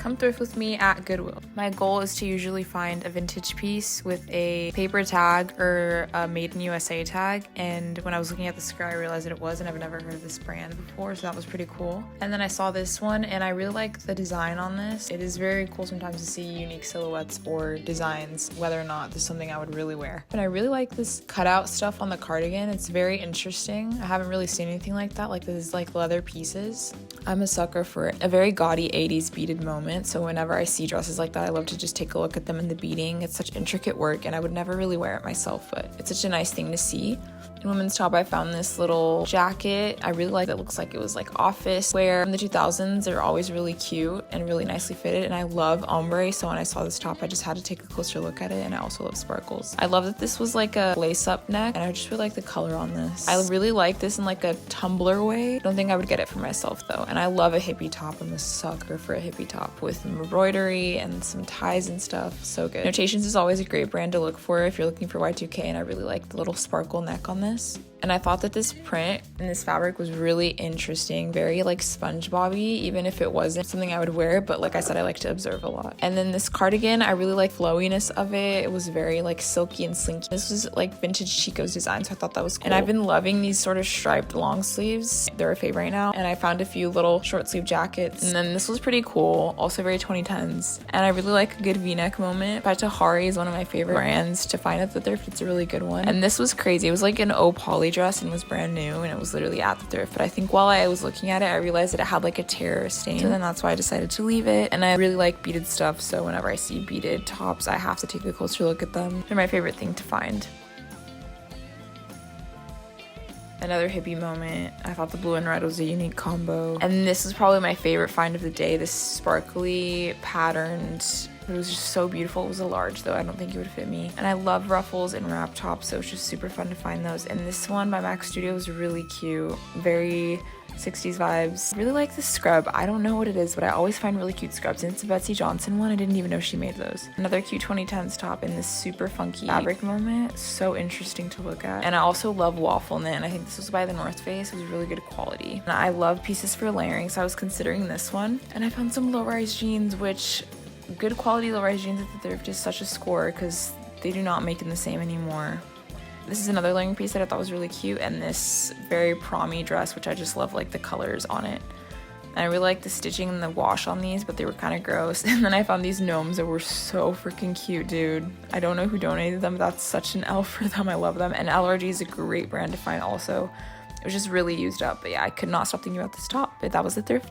come thrift with me at Goodwill. My goal is to usually find a vintage piece with a paper tag or a made in USA tag, and when I was looking at the skirt I realized that it was, and I've never heard of this brand before, so that was pretty cool. And then I saw this one and I really like the design on this. It is very cool sometimes to see unique silhouettes or designs, whether or not this is something I would really wear. And I really like this cutout stuff on the cardigan. It's very interesting. I haven't really seen anything like that, like this like leather pieces. I'm a sucker for a very gaudy 80s beaded moment, so whenever I see dresses like that I love to just take a look at them in the beading. It's such intricate work and I would never really wear it myself, but it's such a nice thing to see. In women's top I found this little jacket. I really like it. It looks like it was like office wear from the 2000s. They're always really cute and really nicely fitted, and I love ombre, so when I saw this top I just had to take a closer look at it, and I also love sparkles. I love that this was like a lace up neck, and I just really like the color on this. I really like this in like a tumbler way. I don't think I would get it for myself though, and I love a hippie top. I'm a sucker for a hippie top with embroidery and some ties and stuff. So good. Notations is always a great brand to look for if you're looking for Y2K, and I really like the little sparkle neck on this. And I thought that this print and this fabric was really interesting, very like SpongeBob-y, even if it wasn't something I would wear, but like I said, I like to observe a lot. And then this cardigan, I really like flowiness of it. It was very like silky and slinky. This was like vintage Chico's design, so I thought that was cool. And I've been loving these sort of striped long sleeves. They're a favorite right now. And I found a few little short sleeve jackets. And then this was pretty cool, also very 2010s. And I really like a good V-neck moment. By Tahari is one of my favorite brands to find at the thrift. It's a really good one. And this was crazy. It was like an poly dress and was brand new, and it was literally at the thrift, but I think while I was looking at it I realized that it had like a tear stain, so then that's why I decided to leave it. And I really like beaded stuff, so whenever I see beaded tops I have to take a closer look at them. They're my favorite thing to find. Another hippie moment, I thought the blue and red was a unique combo, and this is probably my favorite find of the day. This sparkly patterned, it was just so beautiful. It was a large though, I don't think it would fit me. And I love ruffles and wrap tops, so it's just super fun to find those. And this one by Mac Studio was really cute, very 60s vibes. I really like this scrub. I don't know what it is, but I always find really cute scrubs, and it's a Betsy Johnson one. I didn't even know she made those. Another cute 2010s top in this super funky fabric moment. So interesting to look at. And I also love waffle knit, and I think this was by the North Face. It was really good quality. And I love pieces for layering, so I was considering this one. And I found some low-rise jeans, which good quality low-rise jeans at the thrift is such a score because they do not make them the same anymore. This is another layering piece that I thought was really cute, and this very prom-y dress, which I just love like the colors on it. And I really like the stitching and the wash on these, but they were kind of gross. And then I found these gnomes that were so freaking cute, dude. I don't know who donated them, but that's such an L for them. I love them. And LRG is a great brand to find also. It was just really used up, but yeah, I could not stop thinking about this top, but that was the thrift.